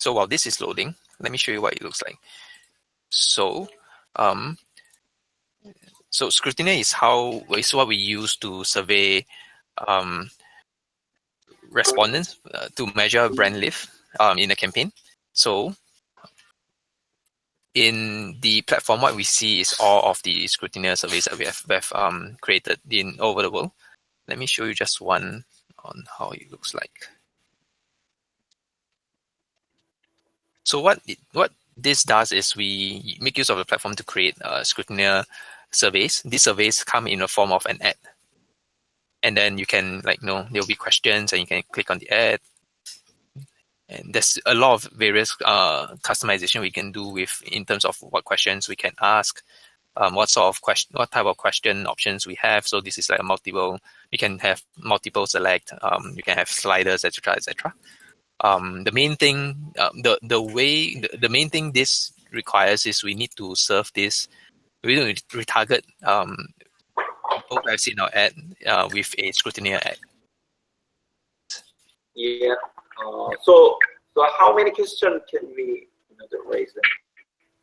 So while this is loading, let me show you what it looks like. So, so scrutineer is what we use to survey respondents to measure brand lift in a campaign. So in the platform, what we see is all of the scrutineer surveys that we have created over the world. Let me show you just one on how it looks like. So what this does is we make use of the platform to create scrutineer surveys. These surveys come in the form of an ad. And then you can, there'll be questions and you can click on the ad. And there's a lot of various customization we can do in terms of what questions we can ask, what type of question options we have. So this is like a multiple. We can have multiple select. You can have sliders, etc., etc. The main thing, the main thing this requires is we need to serve this. We need to retarget people who have seen our ad with a scrutineer ad. Yeah. So how many questions can we raise them?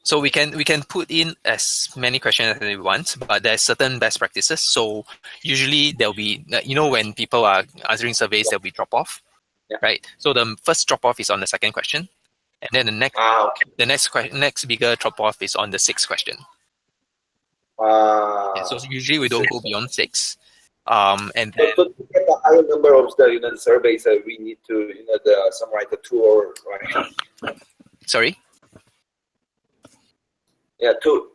So we can put in as many questions as we want, but there's certain best practices. So usually there'll be, when people are answering surveys, there'll be drop off, right? So the first drop off is on the second question, and then the next bigger drop off is on the sixth question. So usually we don't go beyond 6. And then, to get the higher number of the surveys, we need to summarize the tour, right? Sorry. Yeah, to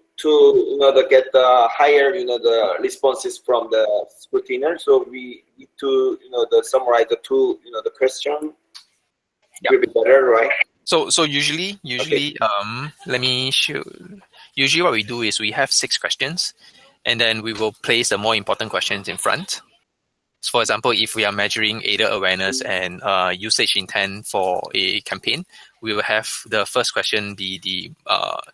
get the higher the responses from the scrutineer. So we need to summarize the two the question. Will be better, right? So usually okay. Let me show. Usually what we do is we have 6 questions, and then we will place the more important questions in front. So for example, if we are measuring aided awareness and usage intent for a campaign, we will have the first question be the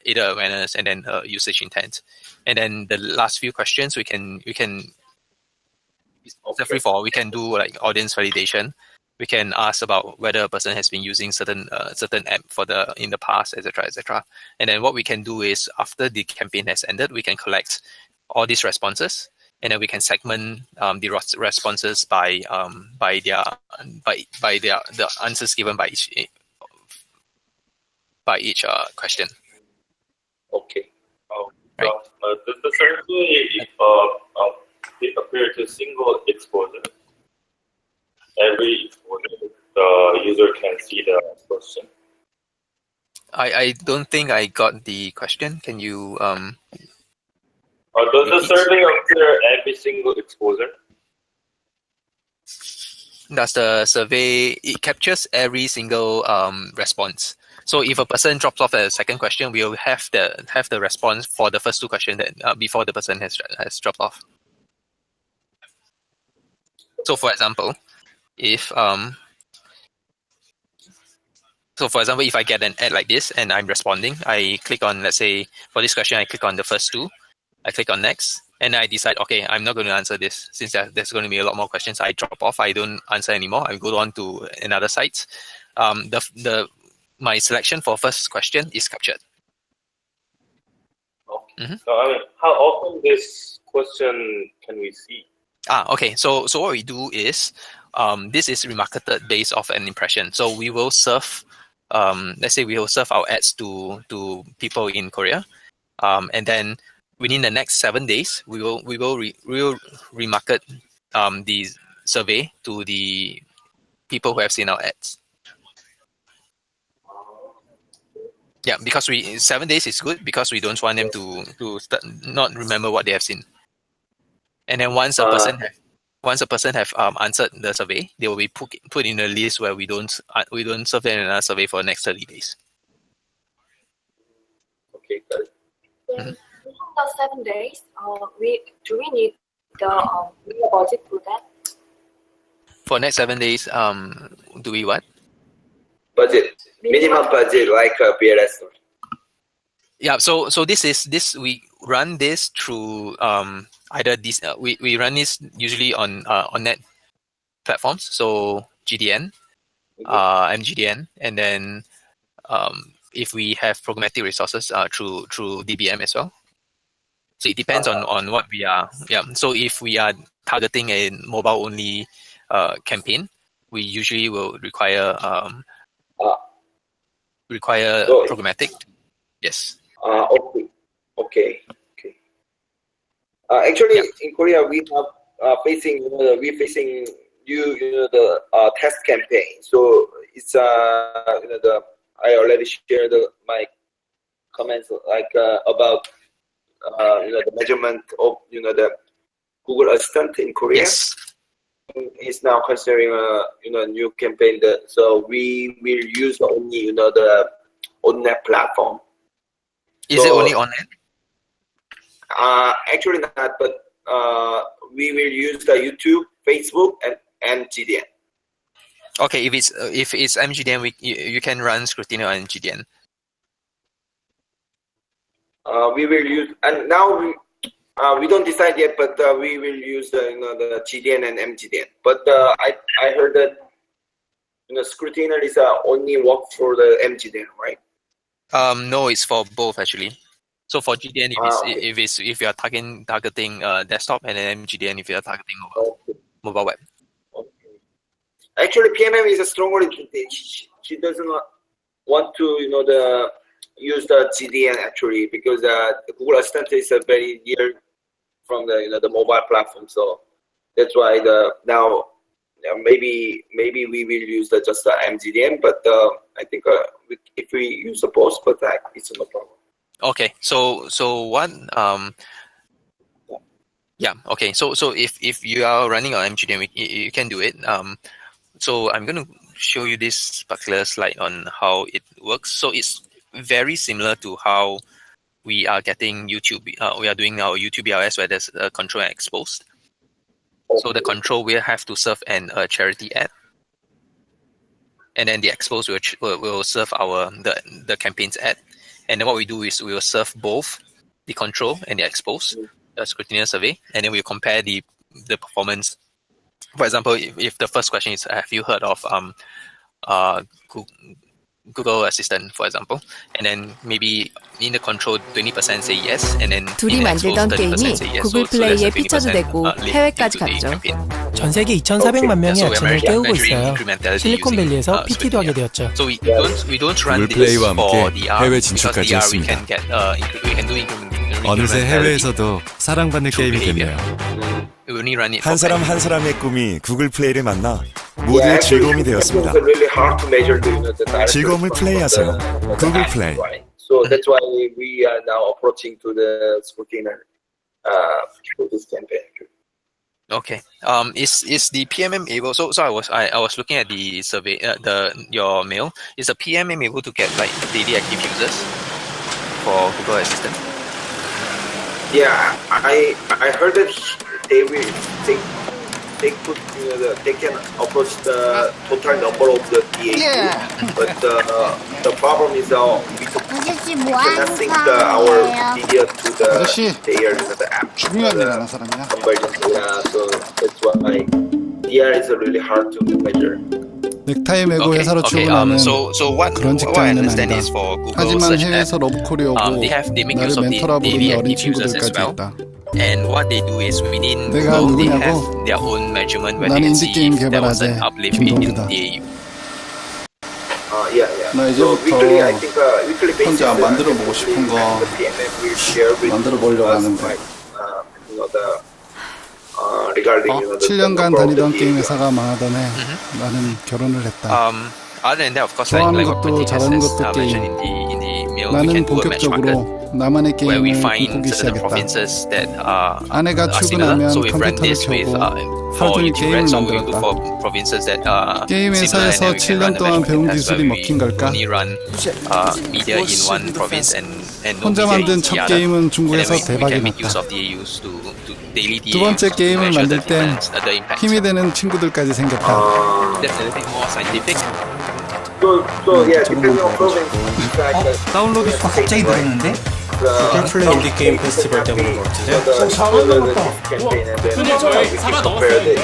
aided awareness and then usage intent, and then the last few questions we can it's a free for all. We can do like audience validation. We can ask about whether a person has been using certain app in the past, etc., etc. And then what we can do is after the campaign has ended, we can collect all these responses, and then we can segment the responses by the answers given by each question. Okay. Right. Does the survey it appear to single exposure? Every exposure, the user can see the question. I don't think I got the question. Can you does the survey appear every single exposure? Does the survey, it captures every single response. So if a person drops off at the second question, we will have the response for the first 2 questions that before the person has dropped off. So for example, if I get an ad like this and I'm responding, I click on, let's say for this question, I click on the first 2, I click on next, and I decide, okay, I'm not going to answer this since there's going to be a lot more questions. I drop off, I don't answer anymore. I go on to another site. My selection for first question is captured. Okay. Mm-hmm. So how often this question can we see? Okay. So what we do is, this is remarketed based off an impression. So we will serve, let's say we will serve our ads to people in Korea, and then within the next 7 days, we will remarket the survey to the people who have seen our ads. Yeah, because 7 days is good because we don't want them to not remember what they have seen. And then once a person have answered the survey, they will be put in a list where we don't serve them another survey for the next 30 days. Okay, good. Mm-hmm. The 7 days, do we need the budget for that? For next 7 days, do we what? Budget, minimum budget, like a BLS. Yeah, so this we run this through either this we run this usually on net platforms, so GDN, MGDN, and then if we have programmatic resources through DBM as well. So it depends on what we are. Yeah. So if we are targeting a mobile only campaign, we usually will require programmatic. Yes. Okay. Actually, in Korea, we have facing the test campaign. So it's I already shared my comments like about the measurement of the Google Assistant in Korea. Yes. Is now considering a new campaign so we will use only the on-net platform. Is it only on net? Actually not, but we will use the YouTube, Facebook, and GDN. Okay, if it's MGDN, you can run Scrutiny on GDN. We will use, and now we don't decide yet, but we will use the GDN and MGDN. But I heard that Scrutiner is only work for the MGDN, right? No, it's for both actually. So for GDN, if you are targeting desktop, and then MGDN if you are targeting mobile web. Okay. Actually, PMM is a stronger. She doesn't want to use the GDN actually because the Google Assistant is very near from the mobile platform. So that's why now maybe we will use just the MGDN, but I think if we use the both, but it's no problem. Okay, so what? Yeah. Okay. So if you are running on MGDN, you can do it. So I'm going to show you this particular slide on how it works. So it's very similar to how we are getting YouTube. We are doing our YouTube BRS where there's a control and exposed. So the control will have to serve a charity ad, and then the exposed will serve the campaign's ad. And then what we do is we will serve both the control and the exposed scrutineer survey, and then we compare the performance. For example, if the first question is, have you heard of Google Assistant, for example, and then maybe in the control 20% say yes, and then 둘이 만들던 게임이 구글 플레이에 피처도 되고 해외까지 갔죠. 전 세계 2,400만 명의 아침을 깨우고 있어요. 실리콘밸리에서 PT도 하게 되었죠. So we don't run 구글 this 플레이와 for 함께 DR 해외 because 진출까지 DR 했습니다. we can do 어느새 해외에서도 사랑받는 게임이 됐네요. we only run it 한 for 사람 한 사람의 꿈이 구글 플레이를 만나 모두의 즐거움이 되었습니다. 즐거움을 플레이하세요. 구글 플레이. So that's why we are now approaching to the scrutiner for this campaign. Okay. Is the PMM able? So I was looking at the survey, your mail. Is the PMM able to get like daily active users for Google Assistant? Yeah, I heard that they can approach the total number of the DAU, but the problem is we cannot sync our media to the app. 중요한 일 하는 사람이야. Yeah, so that's why DR is really hard to measure. 넥타이 메고 회사로 출근하는 그런 직장인은 아니다. 하지만 해외에서 러브콜이 오고 나를 멘토라 부르는 어린 친구들까지 있다. And what they do is within 내가 Google, they 누구냐고? have their own measurement where 나는 they can see 인디게임 if there was an 개발하재 uplift in 김동규다. DAU. 나 So 이제부터 weekly basis, 혼자 만들어 보고 싶은 거 the PMM will share with 만들어 보려고 us, 하는데. like, regarding 7년간 다니던 게임 회사가 망하던 해 나는 결혼을 했다. Other than that, of course, 좋아하는 like what 것도 Martin 잘하는 has 것도 mentioned in the mail, we 나는 can do a match market 본격적으로 나만의 where we 게임을 find 꿈꾸기 certain 시작했다. provinces that are 아내가 similar. 출근하면 So we've run 컴퓨터를 this with 켜고 for 하루 종일 YouTube, 게임을 right? So we look 만들었다. for provinces that are 게임 similar, and 회사에서 then we can 7년 run a 동안 match 배운 market test 기술이 where 먹힌 we 걸까? only run media in one province and no 혼자 media 만든 in 첫 the other. 게임은 And then 중국에서 we 대박이 can make use 났다. of DAUs to daily 두 번째 DAUs to 게임을 measure 만들 the 땐 difference, the impact. 힘이 되는 친구들까지 생겼다. That's a little bit more scientific. So yeah, depending on province, it's like 다운로드 수가 갑자기 늘었는데? the 플레이 인디 게임 페스티벌 때문에 그렇지. campaign and then we compare the